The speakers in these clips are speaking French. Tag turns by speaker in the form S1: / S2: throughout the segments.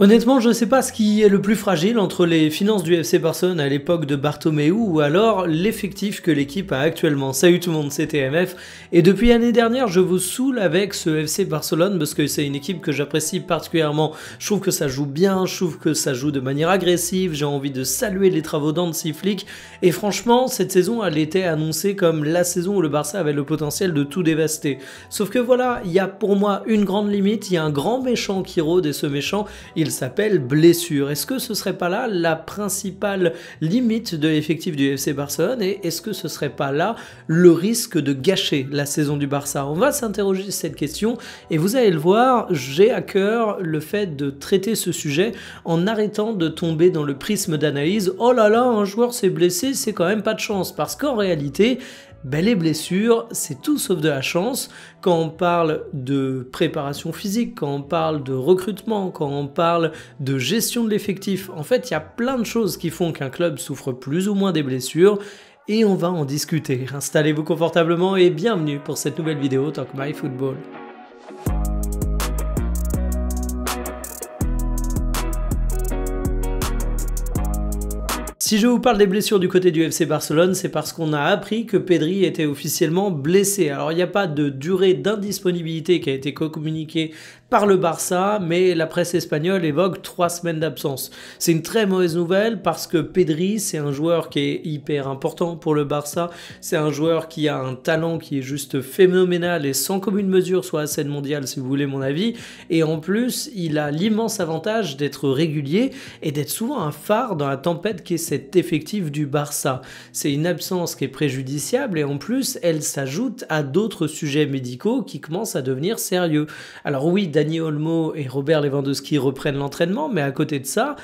S1: Honnêtement, je ne sais pas ce qui est le plus fragile entre les finances du FC Barcelone à l'époque de Bartomeu ou alors l'effectif que l'équipe a actuellement. Salut tout le monde, c'est TMF et depuis l'année dernière, je vous saoule avec ce FC Barcelone parce que c'est une équipe que j'apprécie particulièrement. Je trouve que ça joue bien, je trouve que ça joue de manière agressive, j'ai envie de saluer les travaux d'Hansi Flick et franchement, cette saison, elle était annoncée comme la saison où le Barça avait le potentiel de tout dévaster. Sauf que voilà, il y a pour moi une grande limite, il y a un grand méchant qui rôde et ce méchant, il s'appelle blessure. Est-ce que ce serait pas là la principale limite de l'effectif du FC Barcelone et est-ce que ce serait pas là le risque de gâcher la saison du Barça? On va s'interroger sur cette question et vous allez le voir, j'ai à cœur le fait de traiter ce sujet en arrêtant de tomber dans le prisme d'analyse. Oh là là, un joueur s'est blessé, c'est quand même pas de chance parce qu'en réalité, les blessures, c'est tout sauf de la chance. Quand on parle de préparation physique, quand on parle de recrutement, quand on parle de gestion de l'effectif, en fait, il y a plein de choses qui font qu'un club souffre plus ou moins des blessures. Et on va en discuter. Installez-vous confortablement et bienvenue pour cette nouvelle vidéo Talk My Football. Si je vous parle des blessures du côté du FC Barcelone, c'est parce qu'on a appris que Pedri était officiellement blessé. Alors il n'y a pas de durée d'indisponibilité qui a été communiquée par le Barça, mais la presse espagnole évoque 3 semaines d'absence. C'est une très mauvaise nouvelle parce que Pedri, c'est un joueur qui est hyper important pour le Barça. C'est un joueur qui a un talent qui est juste phénoménal et sans commune mesure sur la scène mondiale, si vous voulez mon avis. Et en plus, il a l'immense avantage d'être régulier et d'être souvent un phare dans la tempête qui est cet effectif du Barça. C'est une absence qui est préjudiciable et en plus, elle s'ajoute à d'autres sujets médicaux qui commencent à devenir sérieux. Alors oui, Dani Olmo et Robert Lewandowski reprennent l'entraînement, mais à côté de ça,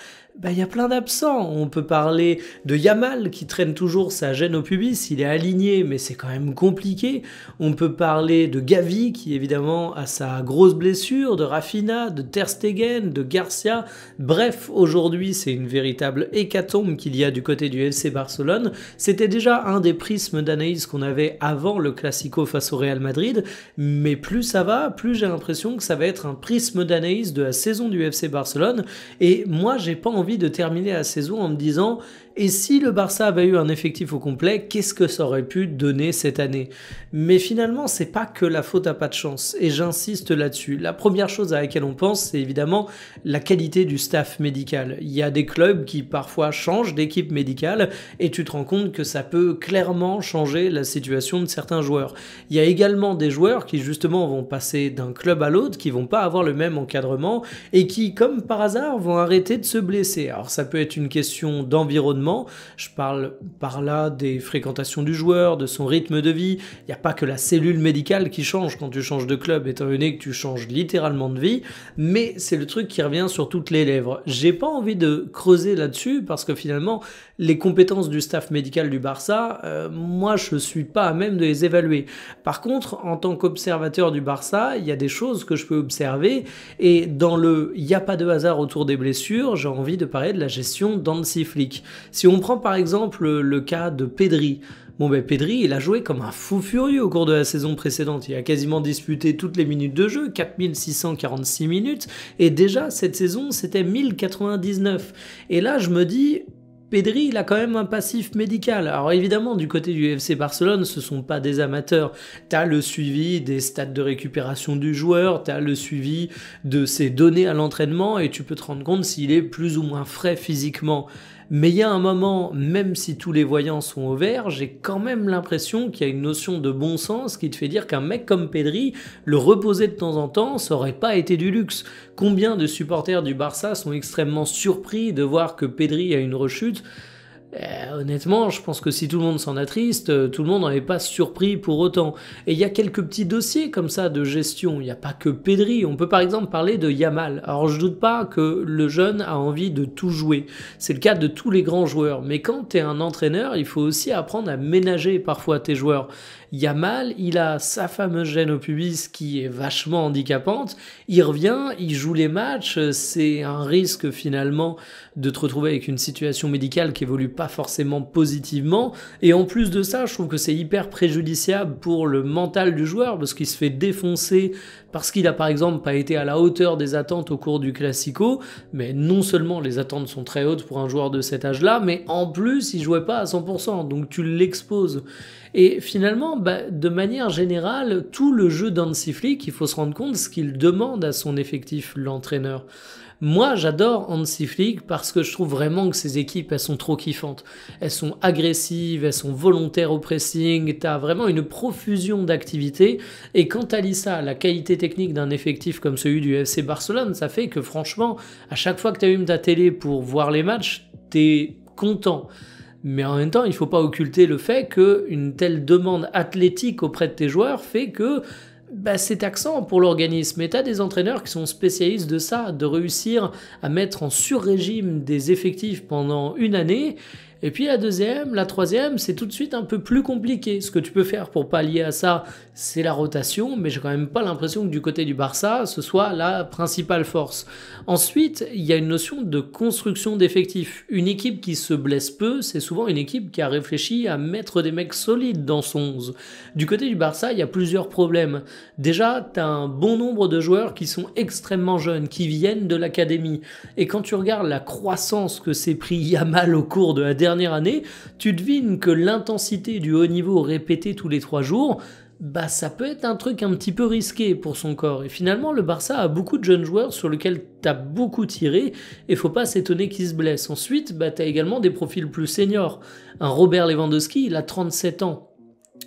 S1: il y a plein d'absents. On peut parler de Yamal qui traîne toujours sa gêne au pubis, il est aligné mais c'est quand même compliqué. On peut parler de Gavi qui évidemment a sa grosse blessure, de Rafinha, de Ter Stegen, de Garcia. Bref, aujourd'hui c'est une véritable hécatombe qu'il y a du côté du FC Barcelone. C'était déjà un des prismes d'analyse qu'on avait avant le Classico face au Real Madrid, mais plus ça va, plus j'ai l'impression que ça va être un prisme d'analyse de la saison du FC Barcelone et moi j'ai pas envie de terminer la saison en me disant et si le Barça avait eu un effectif au complet, qu'est-ce que ça aurait pu donner cette année? Mais finalement, c'est pas que la faute à pas de chance, et j'insiste là-dessus. La première chose à laquelle on pense, c'est évidemment la qualité du staff médical. Il y a des clubs qui parfois changent d'équipe médicale, et tu te rends compte que ça peut clairement changer la situation de certains joueurs. Il y a également des joueurs qui justement vont passer d'un club à l'autre, qui vont pas avoir le même encadrement, et qui, comme par hasard, vont arrêter de se blesser. Alors ça peut être une question d'environnement. Je parle par là des fréquentations du joueur, de son rythme de vie. Il n'y a pas que la cellule médicale qui change quand tu changes de club, étant donné que tu changes littéralement de vie, mais c'est le truc qui revient sur toutes les lèvres. J'ai pas envie de creuser là-dessus parce que finalement, les compétences du staff médical du Barça, moi je suis pas à même de les évaluer. Par contre, en tant qu'observateur du Barça, il y a des choses que je peux observer et dans le il n'y a pas de hasard autour des blessures, j'ai envie de parler de la gestion d'Hansi Flick. Si on prend par exemple le cas de Pedri, Pedri, il a joué comme un fou furieux au cours de la saison précédente. Il a quasiment disputé toutes les minutes de jeu, 4646 minutes, et déjà cette saison c'était 1099. Et là je me dis, Pedri, il a quand même un passif médical. Alors évidemment, du côté du FC Barcelone, ce sont pas des amateurs. T'as le suivi des stats de récupération du joueur, t'as le suivi de ses données à l'entraînement et tu peux te rendre compte s'il est plus ou moins frais physiquement. Mais il y a un moment, même si tous les voyants sont au vert, j'ai quand même l'impression qu'il y a une notion de bon sens qui te fait dire qu'un mec comme Pedri, le reposer de temps en temps, ça aurait pas été du luxe. Combien de supporters du Barça sont extrêmement surpris de voir que Pedri a une rechute? Honnêtement, je pense que si tout le monde s'en attriste, tout le monde n'en est pas surpris pour autant. Et il y a quelques petits dossiers comme ça de gestion. Il n'y a pas que Pedri. On peut par exemple parler de Yamal. Alors je doute pas que le jeune a envie de tout jouer. C'est le cas de tous les grands joueurs. Mais quand tu es un entraîneur, il faut aussi apprendre à ménager parfois tes joueurs. Yamal, il a sa fameuse gêne au pubis qui est vachement handicapante. Il revient, il joue les matchs. C'est un risque finalement de te retrouver avec une situation médicale qui évolue pas forcément positivement. Et en plus de ça, je trouve que c'est hyper préjudiciable pour le mental du joueur parce qu'il se fait défoncer parce qu'il a par exemple pas été à la hauteur des attentes au cours du Classico. Mais non seulement les attentes sont très hautes pour un joueur de cet âge-là, mais en plus il jouait pas à 100%, donc tu l'exposes. Et finalement, de manière générale, tout le jeu d'Hansi Flick, il faut se rendre compte de ce qu'il demande à son effectif, l'entraîneur. Moi, j'adore Hansi Flick parce que je trouve vraiment que ces équipes, elles sont trop kiffantes. Elles sont agressives, elles sont volontaires au pressing, t'as vraiment une profusion d'activités. Et quand t'allies ça à la qualité technique d'un effectif comme celui du FC Barcelone, ça fait que franchement, à chaque fois que t'allumes ta télé pour voir les matchs, t'es content. Mais en même temps, il ne faut pas occulter le fait qu'une telle demande athlétique auprès de tes joueurs fait que c'est taxant pour l'organisme. Et tu as des entraîneurs qui sont spécialistes de ça, de réussir à mettre en sur-régime des effectifs pendant une année. Et puis la deuxième, la troisième, c'est tout de suite un peu plus compliqué. Ce que tu peux faire pour pallier à ça, c'est la rotation, mais j'ai quand même pas l'impression que du côté du Barça, ce soit la principale force. Ensuite, il y a une notion de construction d'effectifs. Une équipe qui se blesse peu, c'est souvent une équipe qui a réfléchi à mettre des mecs solides dans son 11. Du côté du Barça, il y a plusieurs problèmes. Déjà, tu as un bon nombre de joueurs qui sont extrêmement jeunes, qui viennent de l'académie. Et quand tu regardes la croissance que s'est pris Yamal au cours de la dernière année, tu devines que l'intensité du haut niveau répété tous les 3 jours, ça peut être un truc un petit peu risqué pour son corps. Et finalement, le Barça a beaucoup de jeunes joueurs sur lesquels t'as beaucoup tiré et faut pas s'étonner qu'ils se blessent. Ensuite, t'as également des profils plus seniors. Un Robert Lewandowski, il a 37 ans.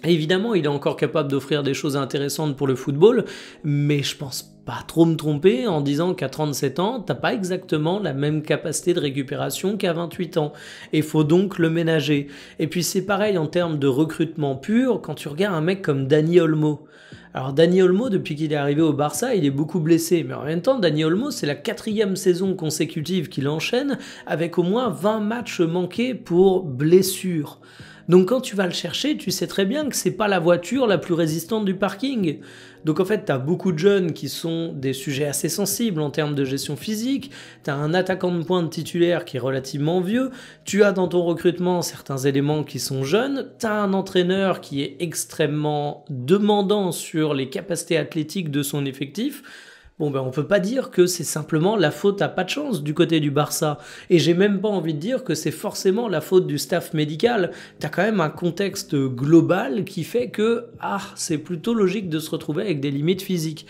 S1: Et évidemment, il est encore capable d'offrir des choses intéressantes pour le football, mais je pense pas trop me tromper en disant qu'à 37 ans, t'as pas exactement la même capacité de récupération qu'à 28 ans. Et il faut donc le ménager. Et puis c'est pareil en termes de recrutement pur, quand tu regardes un mec comme Dani Olmo. Alors Dani Olmo, depuis qu'il est arrivé au Barça, il est beaucoup blessé. Mais en même temps, Dani Olmo, c'est la 4e saison consécutive qu'il enchaîne avec au moins 20 matchs manqués pour blessure. Donc quand tu vas le chercher, tu sais très bien que c'est pas la voiture la plus résistante du parking. Donc en fait, tu as beaucoup de jeunes qui sont des sujets assez sensibles en termes de gestion physique, tu as un attaquant de pointe titulaire qui est relativement vieux, tu as dans ton recrutement certains éléments qui sont jeunes, tu as un entraîneur qui est extrêmement demandant sur les capacités athlétiques de son effectif. On peut pas dire que c'est simplement la faute à pas de chance du côté du Barça. Et j'ai même pas envie de dire que c'est forcément la faute du staff médical. T'as quand même un contexte global qui fait que, c'est plutôt logique de se retrouver avec des limites physiques.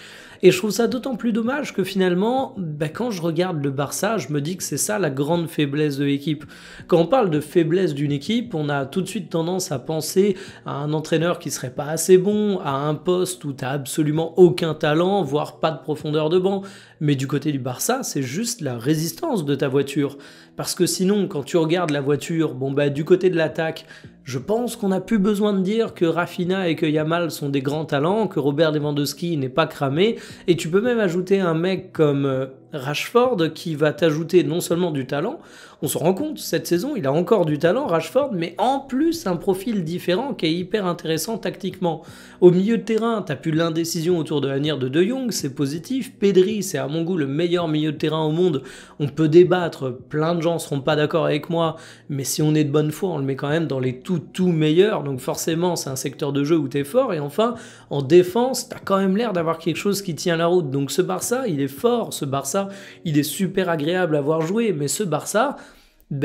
S1: Et je trouve ça d'autant plus dommage que finalement, quand je regarde le Barça, je me dis que c'est ça la grande faiblesse de l'équipe. Quand on parle de faiblesse d'une équipe, on a tout de suite tendance à penser à un entraîneur qui serait pas assez bon, à un poste où t'as absolument aucun talent, voire pas de profondeur de banc. Mais du côté du Barça, c'est juste la résistance de ta voiture. Parce que sinon, quand tu regardes la voiture, du côté de l'attaque, je pense qu'on n'a plus besoin de dire que Rafinha et que Yamal sont des grands talents, que Robert Lewandowski n'est pas cramé, et tu peux même ajouter un mec comme Rashford qui va t'ajouter non seulement du talent, on se rend compte, cette saison, il a encore du talent, Rashford, mais en plus un profil différent qui est hyper intéressant tactiquement. Au milieu de terrain, t'as plus l'indécision autour de l'avenir de De Jong, c'est positif. Pedri, c'est à mon goût le meilleur milieu de terrain au monde. On peut débattre, plein de gens seront pas d'accord avec moi, mais si on est de bonne foi, on le met quand même dans les tout meilleurs, donc forcément c'est un secteur de jeu où t'es fort. Et enfin, en défense, t'as quand même l'air d'avoir quelque chose qui tient la route. Donc ce Barça, il est fort, ce Barça, il est super agréable à voir jouer, mais ce Barça,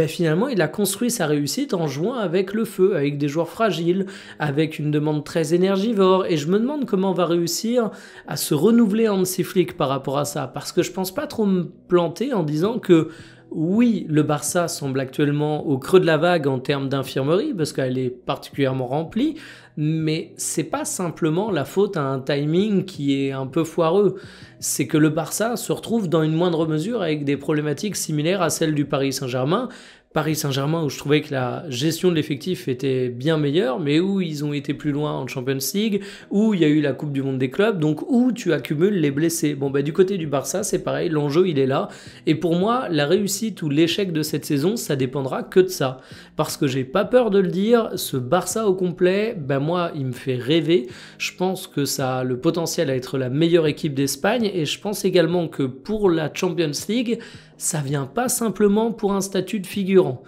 S1: finalement, il a construit sa réussite en jouant avec le feu, avec des joueurs fragiles, avec une demande très énergivore. Et je me demande comment on va réussir à se renouveler Hansi Flick par rapport à ça. Parce que je pense pas trop me planter en disant que oui, le Barça semble actuellement au creux de la vague en termes d'infirmerie, parce qu'elle est particulièrement remplie, mais c'est pas simplement la faute à un timing qui est un peu foireux. C'est que le Barça se retrouve dans une moindre mesure avec des problématiques similaires à celles du Paris Saint-Germain. Paris Saint-Germain où je trouvais que la gestion de l'effectif était bien meilleure, mais où ils ont été plus loin en Champions League, où il y a eu la Coupe du Monde des clubs, donc où tu accumules les blessés. Du côté du Barça, c'est pareil, l'enjeu il est là, et pour moi, la réussite ou l'échec de cette saison, ça dépendra que de ça. Parce que j'ai pas peur de le dire, ce Barça au complet, moi, il me fait rêver. Je pense que ça a le potentiel à être la meilleure équipe d'Espagne, et je pense également que pour la Champions League, ça vient pas simplement pour un statut de figurant.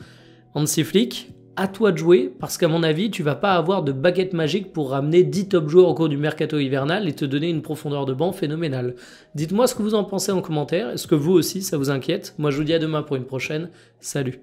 S1: Hansi Flick, à toi de jouer, parce qu'à mon avis, tu vas pas avoir de baguette magique pour ramener 10 top joueurs au cours du mercato hivernal et te donner une profondeur de banc phénoménale. Dites-moi ce que vous en pensez en commentaire, est-ce que vous aussi ça vous inquiète? Moi je vous dis à demain pour une prochaine, salut.